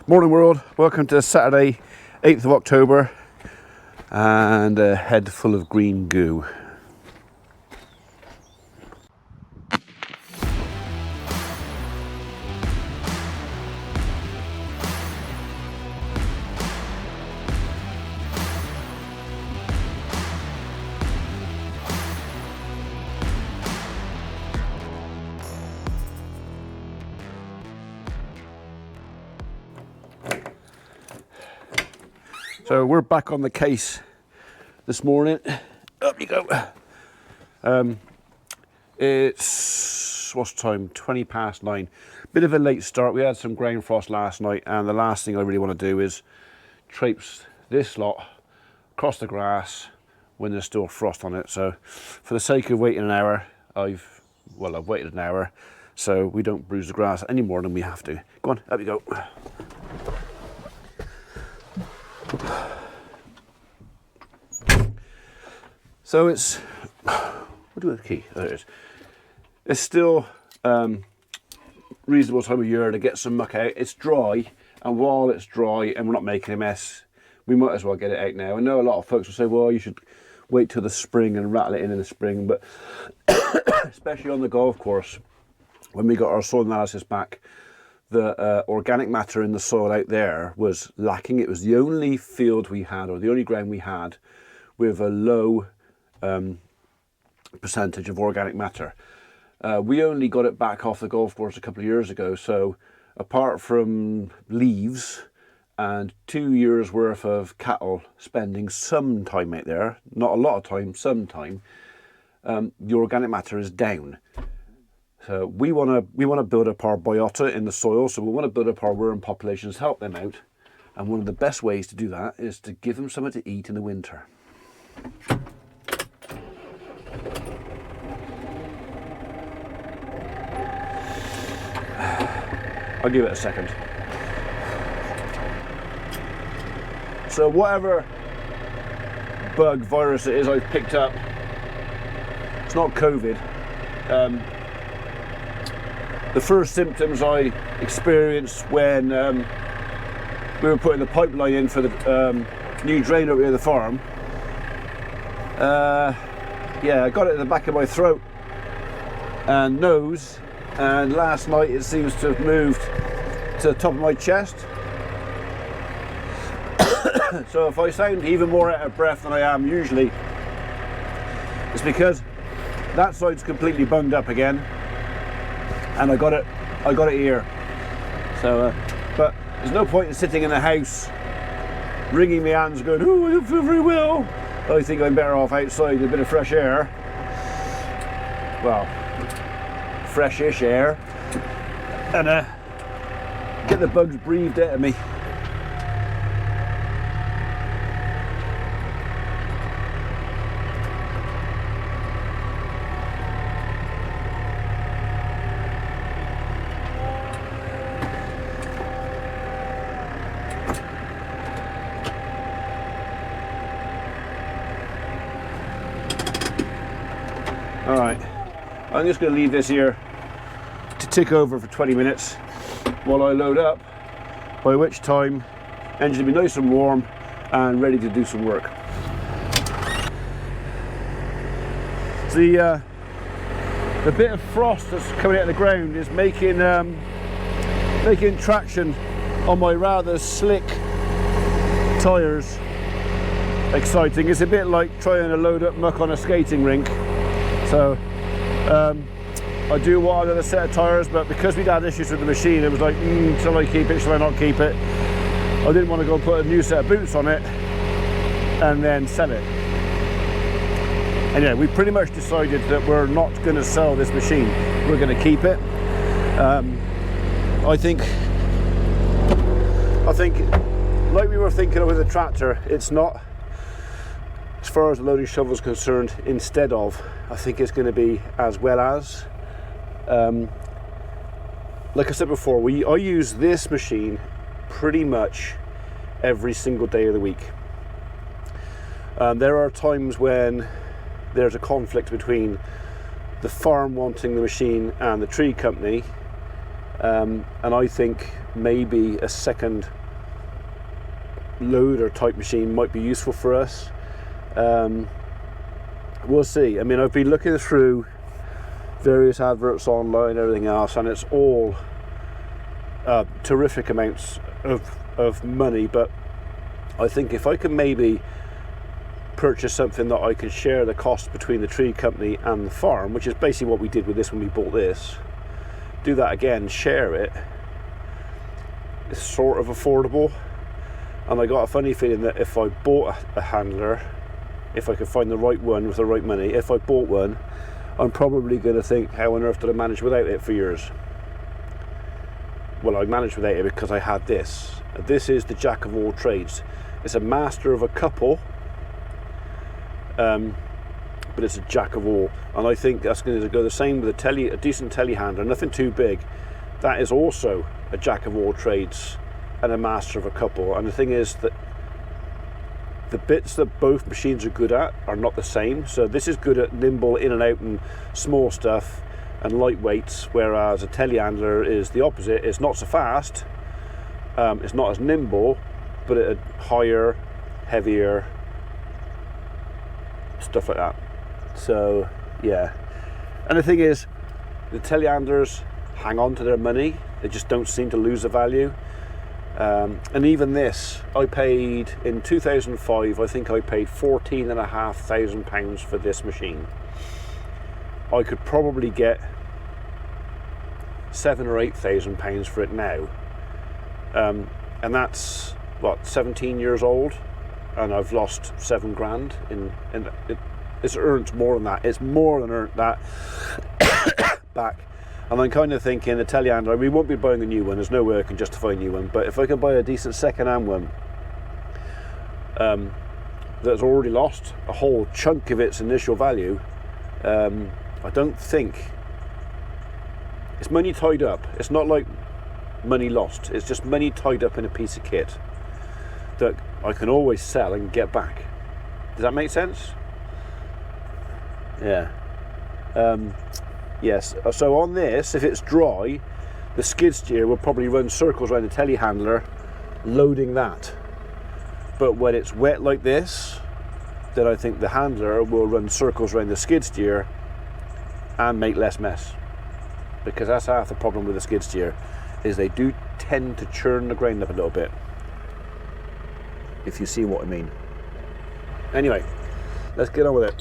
Morning world, welcome to Saturday 8th of October and a head full of green goo. So we're back on the case this morning. Up you go. It's, what's the time? 20 past 9. Bit of a late start. We had some ground frost last night, and the last thing I really want to do is traipse this lot across the grass when there's still frost on it. So for the sake of waiting an hour, I've waited an hour so we don't bruise the grass any more than we have to. Go on, up you go. So it's, what do we have the key? There it is. It's still reasonable time of year to get some muck out. It's dry, and while it's dry and we're not making a mess, we might as well get it out now. I know a lot of folks will say, well, you should wait till the spring and rattle it in the spring, but especially on the golf course, when we got our soil analysis back, the organic matter in the soil out there was lacking. It was the only field we had, or the only ground we had, with a low percentage of organic matter. We only got it back off the golf course a couple of years ago, so apart from leaves and 2 years worth of cattle spending some time out there, not a lot of time, some time, the organic matter is down. So we want to build up our biota in the soil, so we want to build up our worm populations, help them out, and one of the best ways to do that is to give them something to eat in the winter. I'll give it a second. So whatever bug, virus it is I've picked up, it's not COVID. The first symptoms I experienced when we were putting the pipeline in for the new drain over here at the farm. Yeah, I got it in the back of my throat and nose, and last night it seems to have moved to the top of my chest. So if I sound even more out of breath than I am usually, it's because that side's completely bunged up again, and I got it here. So, but there's no point in sitting in the house, wringing my hands, going, "Oh, I don't feel very well." I think I'm better off outside with a bit of fresh air. Well, freshish air, and get the bugs breathed out of me. Alright, I'm just going to leave this here to tick over for 20 minutes while I load up, by which time engine will be nice and warm and ready to do some work. The bit of frost that's coming out of the ground is making traction on my rather slick tyres exciting. It's a bit like trying to load up muck on a skating rink. So I do want another set of tyres, but because we'd had issues with the machine, it was like, shall I keep it, shall I not keep it? I didn't want to go and put a new set of boots on it and then sell it. And yeah, we pretty much decided that we're not going to sell this machine. We're going to keep it. I think like we were thinking with the tractor, it's not, as far as the loading shovel is concerned, instead of, I think it's going to be as well as. Like I said before, I use this machine pretty much every single day of the week. There are times when there's a conflict between the farm wanting the machine and the tree company, and I think maybe a second loader type machine might be useful for us. We'll see. I mean, I've been looking through various adverts online, everything else, and it's all terrific amounts of money, but I think if I can maybe purchase something that I can share the cost between the tree company and the farm, which is basically what we did with this when we bought this, do that again, share it, it's sort of affordable. And I got a funny feeling that if I bought a handler, if I could find the right one with the right money, if I bought one, I'm probably going to think, how on earth did I manage without it for years? Well, I managed without it because I had this. This is the jack of all trades. It's a master of a couple, but it's a jack of all. And I think that's going to go the same with a decent telehandler, nothing too big. That is also a jack of all trades and a master of a couple. And the thing is that the bits that both machines are good at are not the same. So this is good at nimble in and out and small stuff and lightweights, whereas a telehandler is the opposite. It's not so fast, it's not as nimble, but at higher, heavier stuff like that. So yeah, and the thing is, the telehandlers hang on to their money. They just don't seem to lose the value. And even this, I paid in 2005, I think I paid £14,500 for this machine. I could probably get £7,000 or £8,000 for it now, and that's what, 17 years old, and I've lost £7 grand in it's earned more than that. It's more than earned that back. And I'm kind of thinking, the telehandler, we won't be buying a new one, there's no way I can justify a new one, but if I can buy a decent second-hand one that's already lost a whole chunk of its initial value, I don't think, it's money tied up. It's not like money lost, it's just money tied up in a piece of kit that I can always sell and get back. Does that make sense? Yeah. Yes, so on this, if it's dry, the skid steer will probably run circles around the telehandler loading that. But when it's wet like this, then I think the handler will run circles around the skid steer and make less mess. Because that's half the problem with the skid steer, is they do tend to churn the ground up a little bit, if you see what I mean. Anyway, let's get on with it.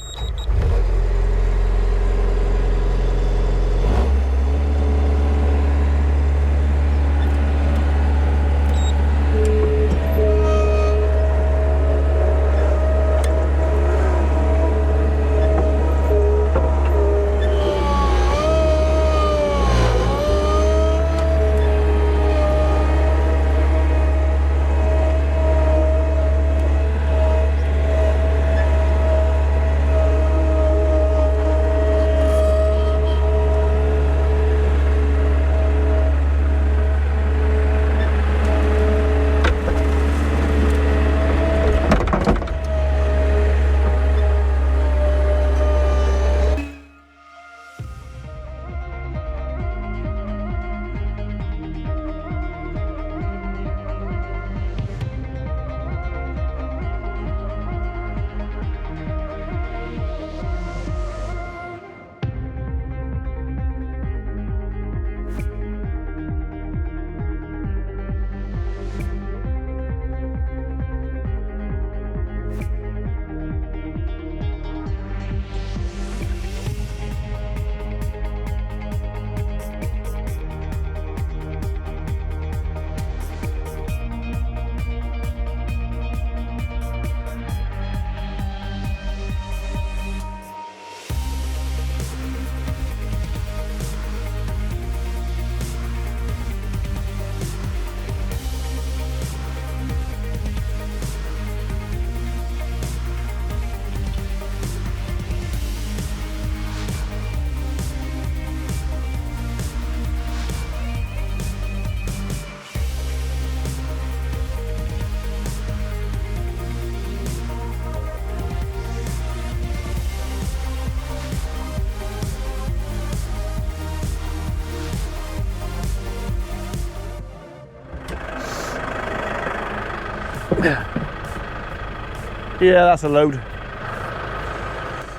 Yeah, that's a load.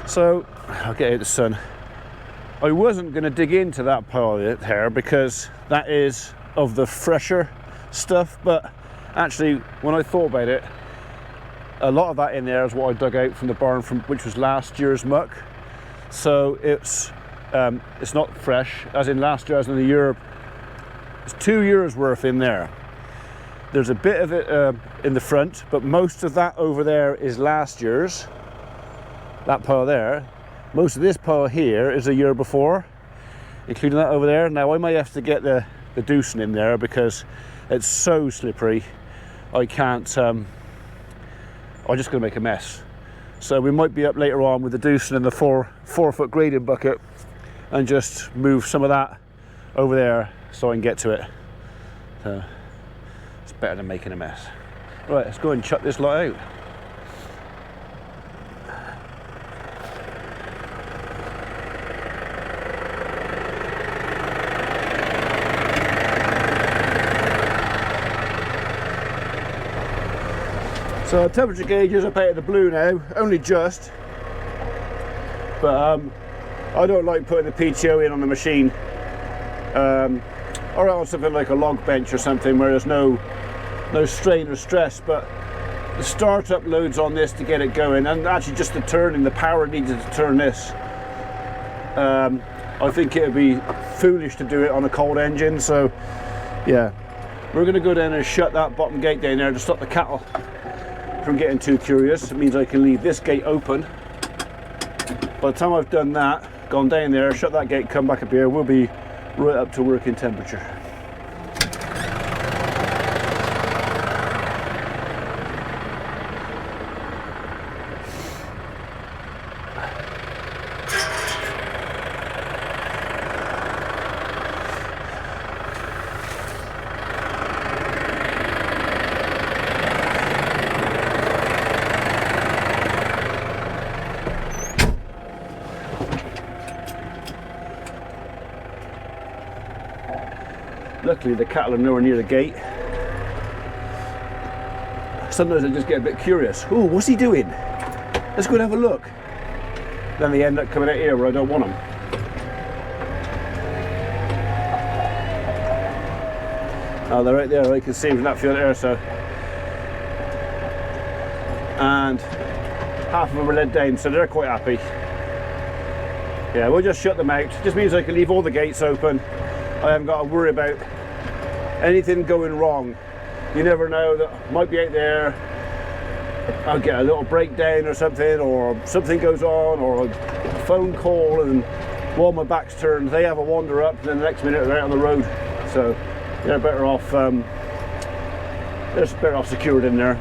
So I'll get out the sun. I wasn't going to dig into that pile there because that is of the fresher stuff, but actually when I thought about it, a lot of that in there is what I dug out from the barn, which was last year's muck. So it's not fresh, as in last year, as in the year. It's 2 years worth in there. There's a bit of it in the front, but most of that over there is last year's. That pile there. Most of this pile here is a year before, including that over there. Now I might have to get the deucing in there because it's so slippery. I can't. I'm just going to make a mess. So we might be up later on with the deucing and the 4 foot grading bucket, and just move some of that over there so I can get to it. So it's better than making a mess. Right, let's go and chuck this lot out. So temperature gauge is up out of the blue now, only just, but I don't like putting the PTO in on the machine, or on something like a log bench or something where there's no strain or stress, but the startup loads on this to get it going, and actually just the turning, the power needed to turn this, I think it would be foolish to do it on a cold engine. So yeah, we're going to go down and shut that bottom gate down there to stop the cattle from getting too curious. It means I can leave this gate open. By the time I've done that, gone down there, shut that gate, come back up here, we'll be right up to working temperature. Luckily the cattle are nowhere near the gate. Sometimes I just get a bit curious. Oh, what's he doing? Let's go and have a look. Then they end up coming out here where I don't want them. Oh, they're right there, I can see from that field there, so. And half of them are led down, so they're quite happy. Yeah, we'll just shut them out. Just means I can leave all the gates open. I haven't got to worry about anything going wrong. You never know, that might be out there, I'll get a little breakdown or something goes on, or a phone call, and while my back's turned they have a wander up, and then the next minute they're out on the road. So they're better off secured in there.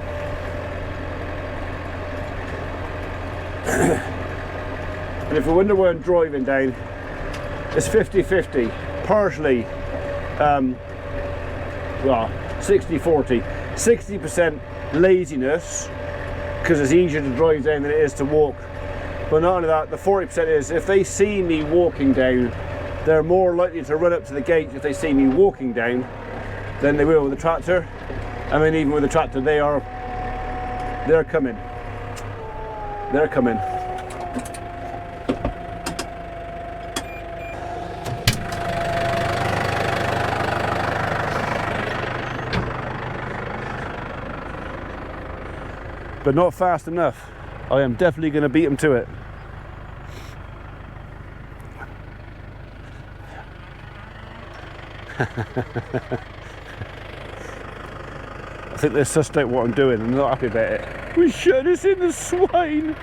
And if you wonder where I'm driving down, it's 50-50. Partially, well, 60-40. 60% laziness, because it's easier to drive down than it is to walk. But not only that, the 40% is if they see me walking down, they're more likely to run up to the gate if they see me walking down than they will with the tractor. I mean, even with the tractor, they're coming. They're coming. But not fast enough. I am definitely going to beat them to it. I think they're sussed out what I'm doing and they're not happy about it. We shut us in the swine!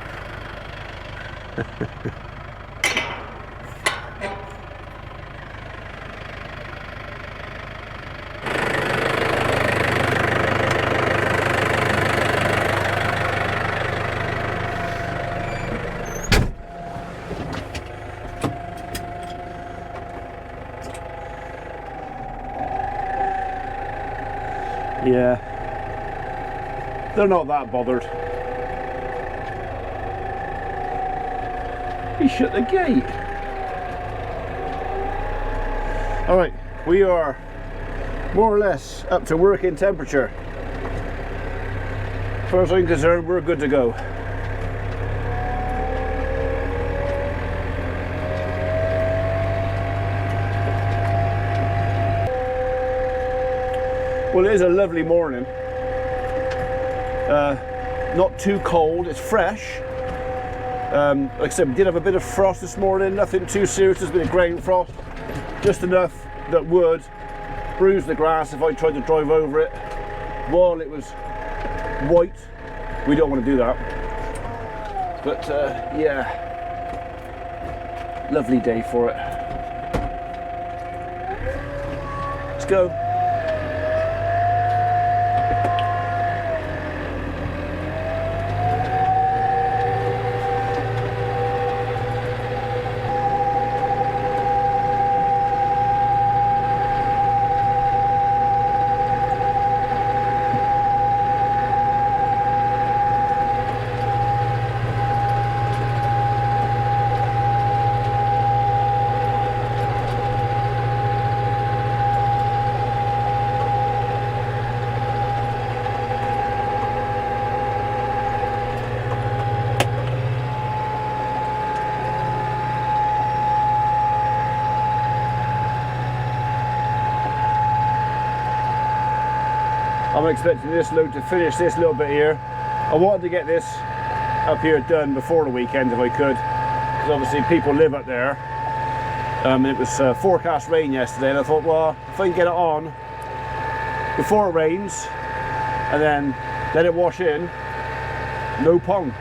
Yeah, they're not that bothered. He shut the gate. All right, we are more or less up to working temperature. far as I'm concerned, we're good to go. Well, it is a lovely morning. Not too cold, it's fresh. Like I said, we did have a bit of frost this morning, nothing too serious, there's been a grain frost, just enough that would bruise the grass if I tried to drive over it while it was white. We don't want to do that. But yeah, lovely day for it. Let's go. I'm expecting this load to finish this little bit here. I wanted to get this up here done before the weekend if I could, because obviously people live up there. It was forecast rain yesterday, and I thought, well, if I can get it on before it rains and then let it wash in, no pong.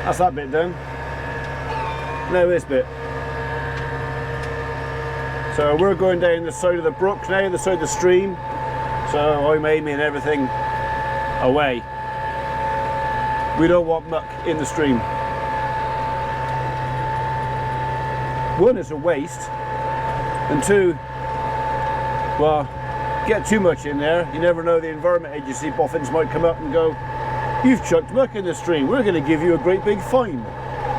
That's that bit done. Now this bit. So we're going down the side of the brook now, the side of the stream. So I'm aiming everything away. We don't want muck in the stream. One, it's a waste. And two, well, get too much in there, you never know, the Environment Agency boffins might come up and go, "You've chucked muck in the stream, we're going to give you a great big fine."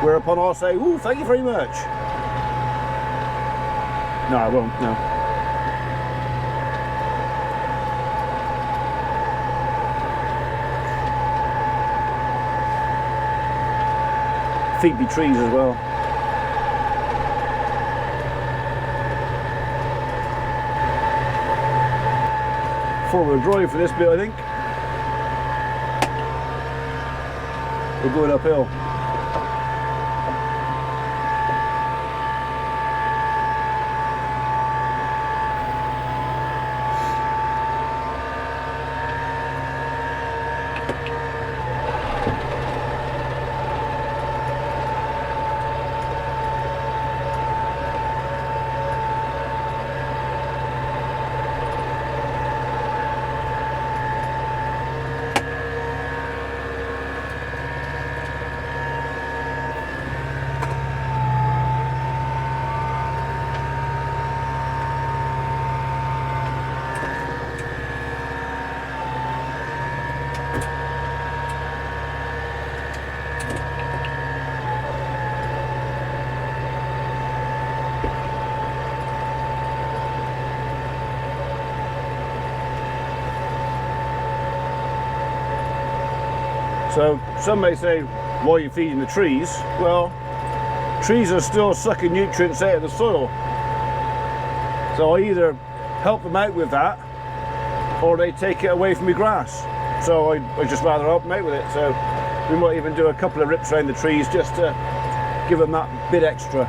Whereupon I'll say, "Ooh, thank you very much." No, I won't, no. Feet be trees as well. Four-wheel drive for this bit, I think. We're going uphill. So some may say, why are you feeding the trees? Well, trees are still sucking nutrients out of the soil. So I either help them out with that, or they take it away from my grass. So I just rather help them out with it. So we might even do a couple of rips around the trees just to give them that bit extra.